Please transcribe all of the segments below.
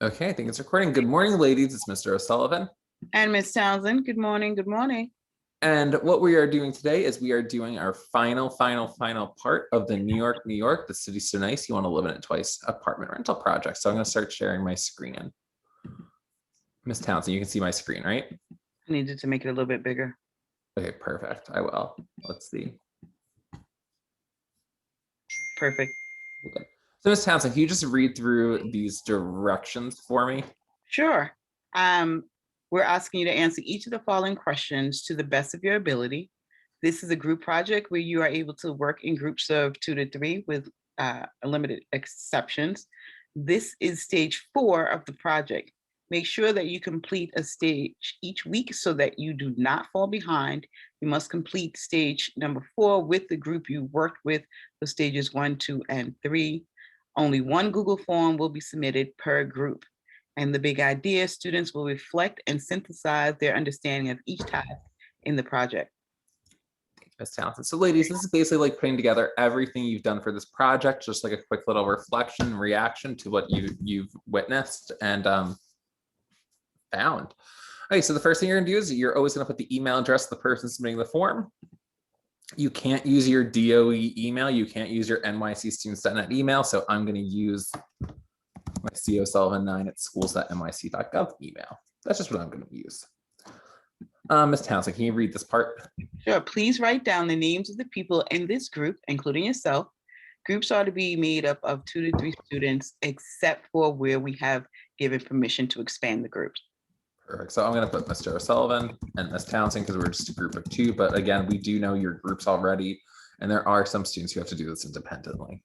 Okay, I think it's recording. Good morning, ladies. It's Mr. O'Sullivan. And Miss Townsend, good morning, good morning. And what we are doing today is we are doing our final part of the New York, the city's so nice, you want to live in it twice apartment rental project. So I'm going to start sharing my screen. Miss Townsend, you can see my screen, right? I needed to make it a little bit bigger. Okay, perfect. I will. Let's see. Perfect. Okay. So Miss Townsend, can you just read through these directions for me? Sure. We're asking you to answer each of the following questions to the best of your ability. This is a group project where you are able to work in groups of 2 to 3 with limited exceptions. This is stage 4 of the project. Make sure that you complete a stage each week so that you do not fall behind. You must complete stage number 4 with the group you worked with for stages 1, 2, and 3. Only one Google form will be submitted per group. And the big idea, students will reflect and synthesize their understanding of each task in the project. Miss Townsend. So ladies, this is basically like putting together everything you've done for this project, just like a quick little reflection, reaction to what you've witnessed and found. Okay, so the first thing you're gonna do is you're always gonna put the email address of the person submitting the form. You can't use your DOE email. You can't use your nycstudents.net email. So I'm gonna use my cosullivan9@schools.nyc.gov email. That's just what I'm gonna use. Ms. Townsend, can you read this part? Sure. Please write down the names of the people in this group, including yourself. Groups are to be made up of 2 to 3 students, except for where we have given permission to expand the groups. Perfect. So I'm going to put Mr. O'Sullivan and Ms. Townsend because we're just a group of 2. But again, we do know your groups already, and there are some students who have to do this independently.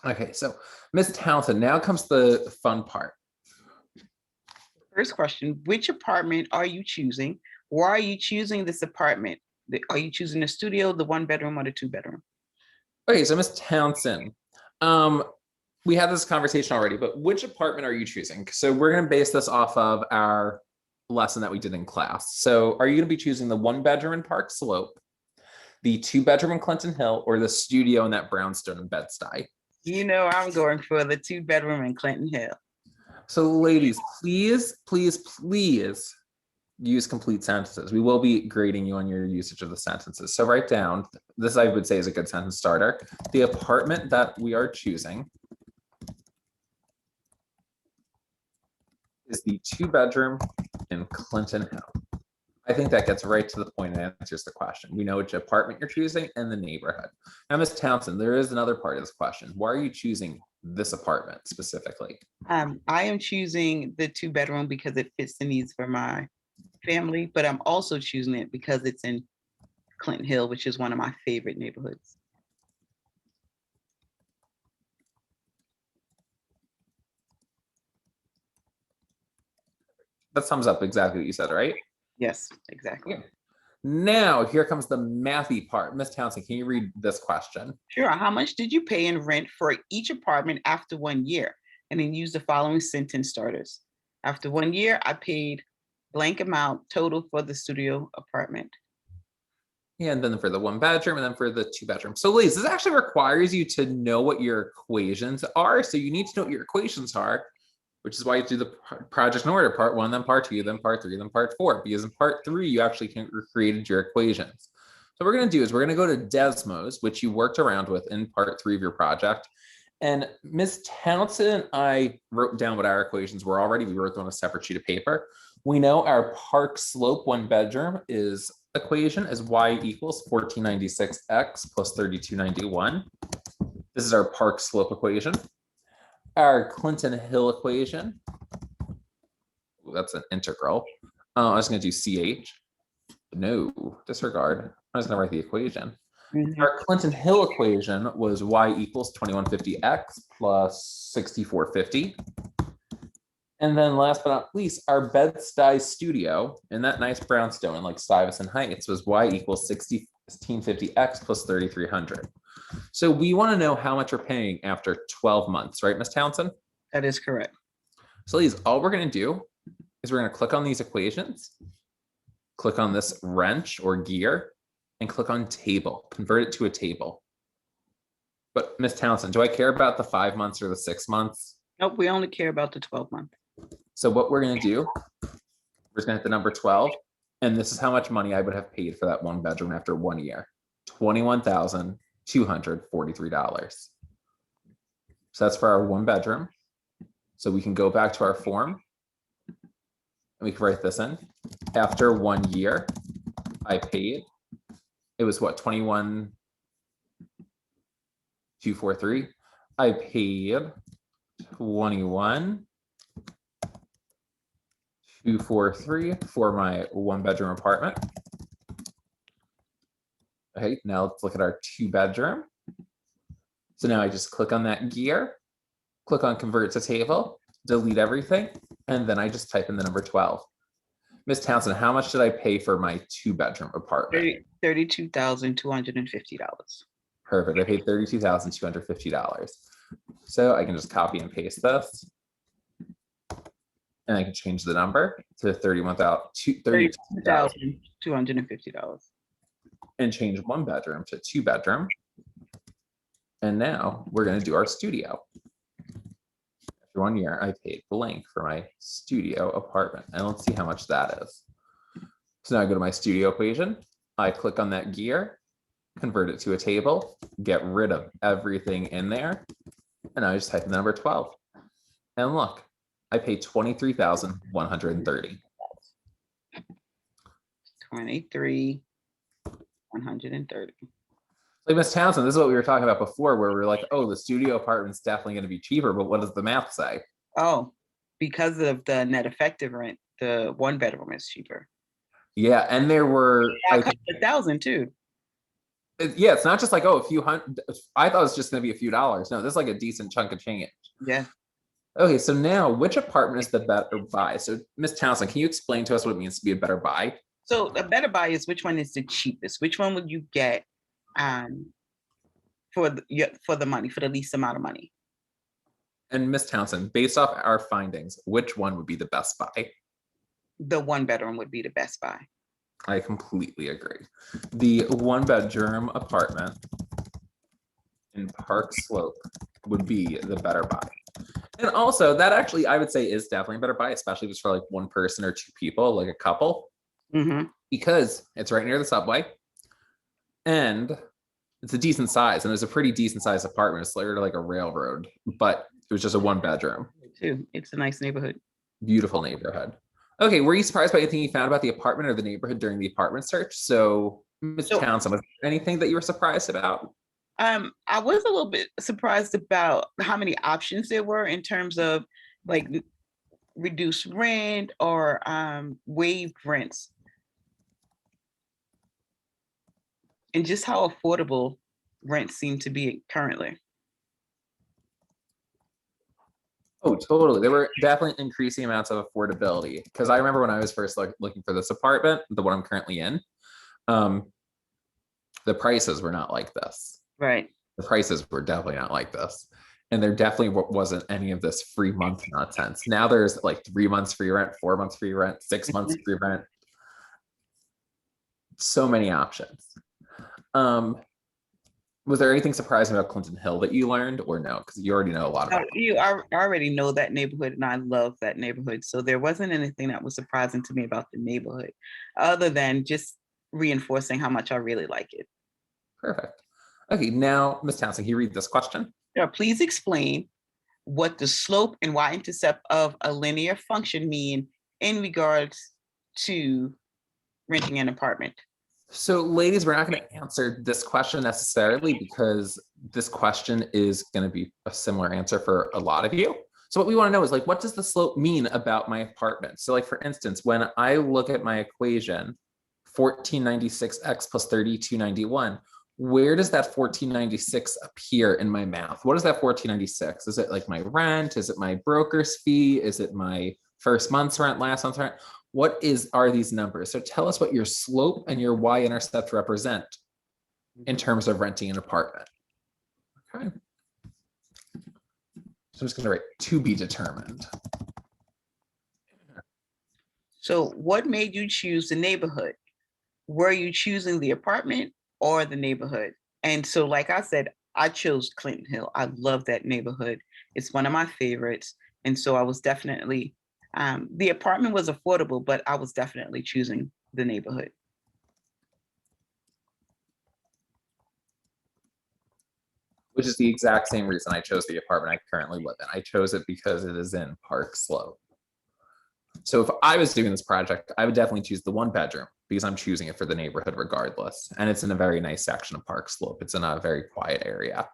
Okay, so Ms. Townsend, now comes the fun part. First question, which apartment are you choosing? Why are you choosing this apartment? Are you choosing the studio, the 1-bedroom, or the 2-bedroom? Okay, so Ms. Townsend, we had this conversation already, but which apartment are you choosing? So we're going to base this off of our lesson that we did in class. So are you going to be choosing the 1-bedroom in Park Slope, the 2-bedroom in Clinton Hill, or the studio in that brownstone in Bed-Stuy? You know I'm going for the 2-bedroom in Clinton Hill. So ladies, please use complete sentences. We will be grading you on your usage of the sentences. So write down, this I would say is a good sentence starter. The apartment that we are choosing is the 2-bedroom in Clinton Hill. I think that gets right to the point and answers the question. We know which apartment you're choosing and the neighborhood. Now, Ms. Townsend, there is another part of this question. Why are you choosing this apartment specifically? I am choosing the 2-bedroom because it fits the needs for my family, but I'm also choosing it because it's in Clinton Hill, which is one of my favorite neighborhoods. That sums up exactly what you said, right? Yes, exactly. Okay. Now, here comes the mathy part. Ms. Townsend, can you read this question? Sure. How much did you pay in rent for each apartment after 1 year? And then use the following sentence starters. After 1 year, I paid blank amount total for the studio apartment. Yeah, and then for the 1-bedroom and then for the 2-bedroom. So ladies, this actually requires you to know what your equations are. So you need to know what your equations are, which is why you do the project in order, part 1, then part 2, then part 3, then part 4, because in part 3, you actually created your equations. So what we're going to do is we're going to go to Desmos, which you worked around with in part 3 of your project. And Ms. Townsend and I wrote down what our equations were already. We wrote them on a separate sheet of paper. We know our Park Slope 1-bedroom is equation is y equals 1496x plus 3291. This is our Park Slope equation. Our Clinton Hill equation, that's an integral. I was going to do CH. No, disregard. I was going to write the equation. Our Clinton Hill equation was y equals 2150x plus 6450. And then last but not least, our Bed-Stuy studio in that nice brownstone in like Stuyvesant Heights was y equals 1650x plus 3300. So we want to know how much we're paying after 12 months, right, Ms. Townsend? That is correct. So ladies, all we're going to do is we're going to click on these equations, click on this wrench or gear, and click on table, convert it to a table. But Ms. Townsend, do I care about the 5 months or the 6 months? Nope, we only care about the 12 month. So what we're gonna do, we're just gonna hit the number 12, and this is how much money I would have paid for that one bedroom after 1 year. $21,243. So that's for our one bedroom. So we can go back to our form and we can write this in. After 1 year, I paid, it was what, 21,243. I paid 21,243 for my one bedroom apartment. Okay, now let's look at our two bedroom. So now I just click on that gear, click on convert to table, delete everything, and then I just type in the number 12. Miss Townsend, how much did I pay for my two bedroom apartment? $32,250. Perfect. I paid $32,250. So I can just copy and paste this. And I can change the number to $32,250. and change one bedroom to two bedroom. And now we're going to do our studio. After 1 year, I paid blank for my studio apartment. And let's see how much that is. So now I go to my studio equation. I click on that gear, convert it to a table, get rid of everything in there. And I just type in the number 12. And look, I paid $23,130. 23,130. Like Miss Townsend, this is what we were talking about before, where we were like, oh, the studio apartment's definitely going to be cheaper, but what does the math say? Oh, because of the net effective rent, the one bedroom is cheaper. Yeah, and there were I cut $1,000 too. Yeah, it's not just like, oh, a few hundred. I thought it was just going to be a few dollars. No, this is like a decent chunk of change. Yeah. Okay, so now which apartment is the better buy? So Miss Townsend, can you explain to us what it means to be a better buy? So a better buy is which one is the cheapest? Which one would you get for the money, for the least amount of money? And Miss Townsend, based off our findings, which one would be the best buy? The one bedroom would be the best buy. I completely agree. The one bedroom apartment in Park Slope would be the better buy. And also that actually, I would say, is definitely a better buy, especially if it's for like one person or two people, like a couple, because it's right near the subway and it's a decent size, and it's a pretty decent sized apartment. It's literally like a railroad, but it was just a one bedroom. It's a nice neighborhood. Beautiful neighborhood. Okay, were you surprised by anything you found about the apartment or the neighborhood during the apartment search? So, Ms. Townsend, was there anything that you were surprised about? I was a little bit surprised about how many options there were in terms of like reduced rent or waived rents, and just how affordable rents seem to be currently. Oh, totally. There were definitely increasing amounts of affordability, because I remember when I was first looking for this apartment, the one I'm currently in, the prices were not like this. Right. The prices were definitely not like this. And there definitely wasn't any of this free month nonsense. Now there's like 3 months free rent, 4 months free rent, 6 months free rent. So many options. Was there anything surprising about Clinton Hill that you learned, or no? Because you already know a lot about it. You already know that neighborhood, and I love that neighborhood. So there wasn't anything that was surprising to me about the neighborhood, other than just reinforcing how much I really like it. Perfect. Okay, now, Ms. Townsend, can you read this question? Yeah, please explain what the slope and y-intercept of a linear function mean in regards to renting an apartment. So, ladies, we're not going to answer this question necessarily, because this question is going to be a similar answer for a lot of you. So what we want to know is, like, what does the slope mean about my apartment? So, like, for instance, when I look at my equation, 1496x plus 3291, where does that 1496 appear in my math? What is that 1496? Is it like my rent? Is it my broker's fee? Is it my first month's rent, last month's rent? What are these numbers? So tell us what your slope and your y-intercept represent in terms of renting an apartment. Okay. So I'm just going to write to be determined. So what made you choose the neighborhood? Were you choosing the apartment or the neighborhood? And so, like I said, I chose Clinton Hill. I love that neighborhood. It's one of my favorites. And so I was definitely, the apartment was affordable, but I was definitely choosing the neighborhood. Which is the exact same reason I chose the apartment I currently live in. I chose it because it is in Park Slope. So if I was doing this project, I would definitely choose the one bedroom because I'm choosing it for the neighborhood regardless. And it's in a very nice section of Park Slope. It's in a very quiet area.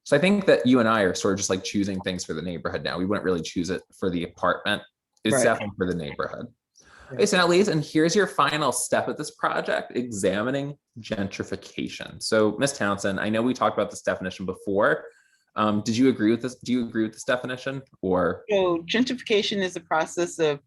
So I think that you and I are sort of just like choosing things for the neighborhood now. We wouldn't really choose it for the apartment. It's Right. definitely for the neighborhood. Yeah. Okay, so now, ladies, and here's your final step of this project, examining gentrification. So, Ms. Townsend, I know we talked about this definition before. Did you agree with this? Do you agree with this definition? Or So gentrification is the process of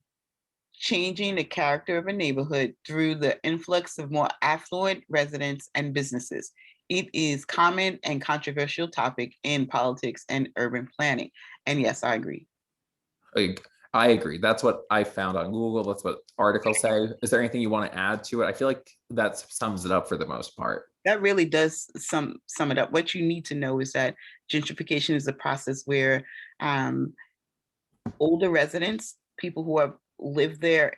changing the character of a neighborhood through the influx of more affluent residents and businesses. It is common and controversial topic in politics and urban planning. And yes, I agree. like, I agree. That's what I found on Google. That's what articles say. Is there anything you want to add to it? I feel like that sums it up for the most part. That really does sum it up. What you need to know is that gentrification is a process where older residents, people who have lived there,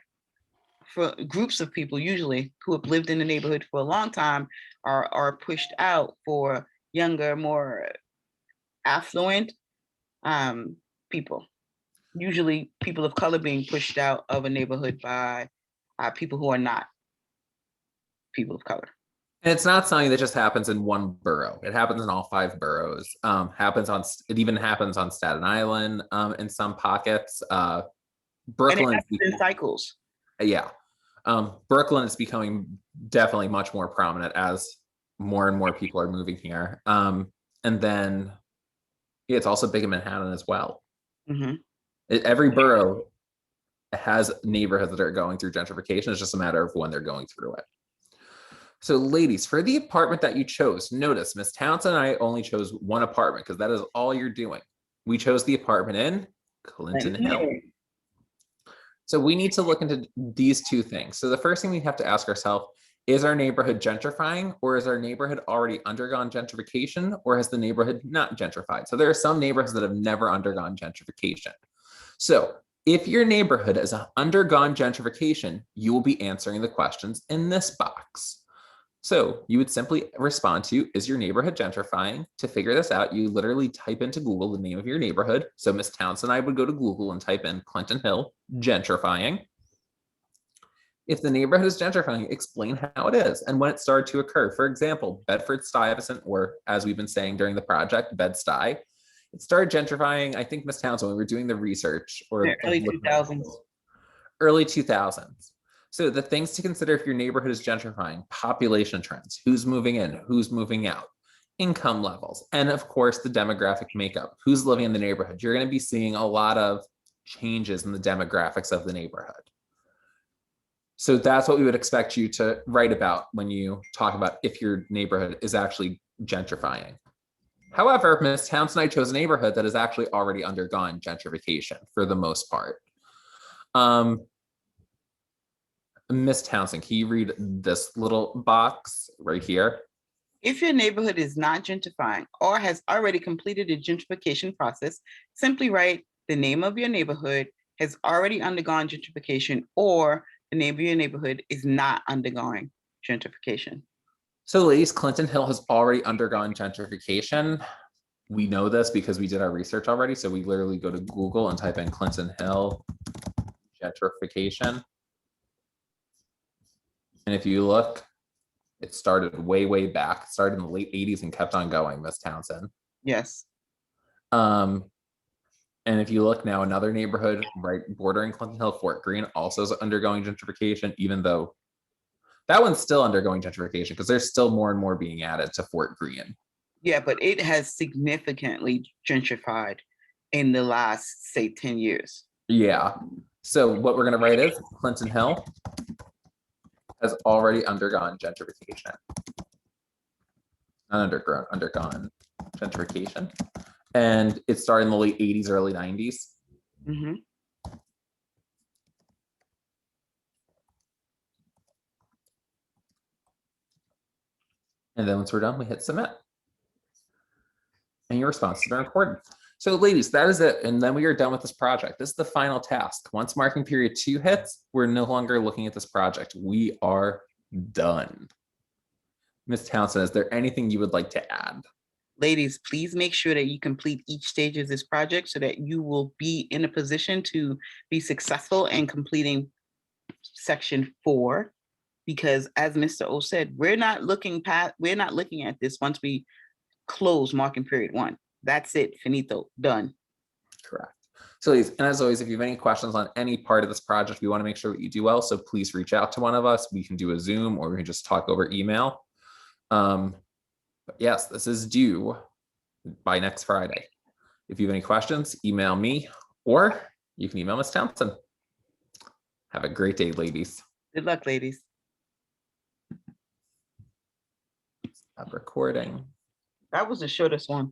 for groups of people usually who have lived in the neighborhood for a long time, are pushed out for younger, more affluent people. Usually people of color being pushed out of a neighborhood by people who are not people of color. And it's not something that just happens in one borough. It happens in all 5 boroughs. It even happens on Staten Island in some pockets. And it Brooklyn, happens in cycles. yeah. Brooklyn is becoming definitely much more prominent as more and more people are moving here. And then yeah, it's also big in Manhattan as well. Mm-hmm. Every borough has neighborhoods that are going through gentrification. It's just a matter of when they're going through it. So, ladies, for the apartment that you chose, notice Miss Townsend and I only chose one apartment because that is all you're doing. We chose the apartment in Clinton Hill. So we need to look into these two things. So the first thing we have to ask ourselves, is our neighborhood gentrifying, or is our neighborhood already undergone gentrification, or has the neighborhood not gentrified? So there are some neighborhoods that have never undergone gentrification. So if your neighborhood has undergone gentrification, you will be answering the questions in this box. So you would simply respond to, is your neighborhood gentrifying? To figure this out, you literally type into Google the name of your neighborhood. So Miss Townsend and I would go to Google and type in Clinton Hill gentrifying. If the neighborhood is gentrifying, explain how it is and when it started to occur. For example, Bedford-Stuyvesant, or as we've been saying during the project, Bed-Stuy. It started gentrifying, I think, Miss Townsend, when we were doing the research, or The early 2000s. Early 2000s. So the things to consider if your neighborhood is gentrifying: population trends, who's moving in, who's moving out, income levels, and of course the demographic makeup, who's living in the neighborhood. You're going to be seeing a lot of changes in the demographics of the neighborhood. So that's what we would expect you to write about when you talk about if your neighborhood is actually gentrifying. However, Ms. Townsend and I chose a neighborhood that has actually already undergone gentrification for the most part. Ms. Townsend, can you read this little box right here? If your neighborhood is not gentrifying or has already completed the gentrification process, simply write the name of your neighborhood has already undergone gentrification, or the name of your neighborhood is not undergoing gentrification. So, ladies, Clinton Hill has already undergone gentrification. We know this because we did our research already. So we literally go to Google and type in Clinton Hill gentrification. And if you look, it started way, way back. It started in the late 80s and kept on going, Miss Townsend. Yes. And if you look now, another neighborhood right bordering Clinton Hill, Fort Greene, also is undergoing gentrification, even though that one's still undergoing gentrification because there's still more and more being added to Fort Greene. Yeah, but it has significantly gentrified in the last, say, 10 years. Yeah. So what we're going to write is Clinton Hill has already undergone gentrification. Not undergone gentrification. And it started in the late 80s, early 90s. Mm-hmm. And then once we're done, we hit submit. And your response has been recorded. So ladies, that is it. And then we are done with this project. This is the final task. Once marking period 2 hits, we're no longer looking at this project. We are done. Ms. Townsend, is there anything you would like to add? Ladies, please make sure that you complete each stage of this project so that you will be in a position to be successful in completing section 4. Because as Mr. O said, we're not looking at this once we close marking period 1. That's it, finito, done. Correct. So ladies, and as always, if you have any questions on any part of this project, we want to make sure that you do well. So please reach out to one of us. We can do a Zoom or we can just talk over email. But yes, this is due by next Friday. If you have any questions, email me or you can email Ms. Townsend. Have a great day, ladies. Good luck, ladies. Stop recording. That was the shortest one.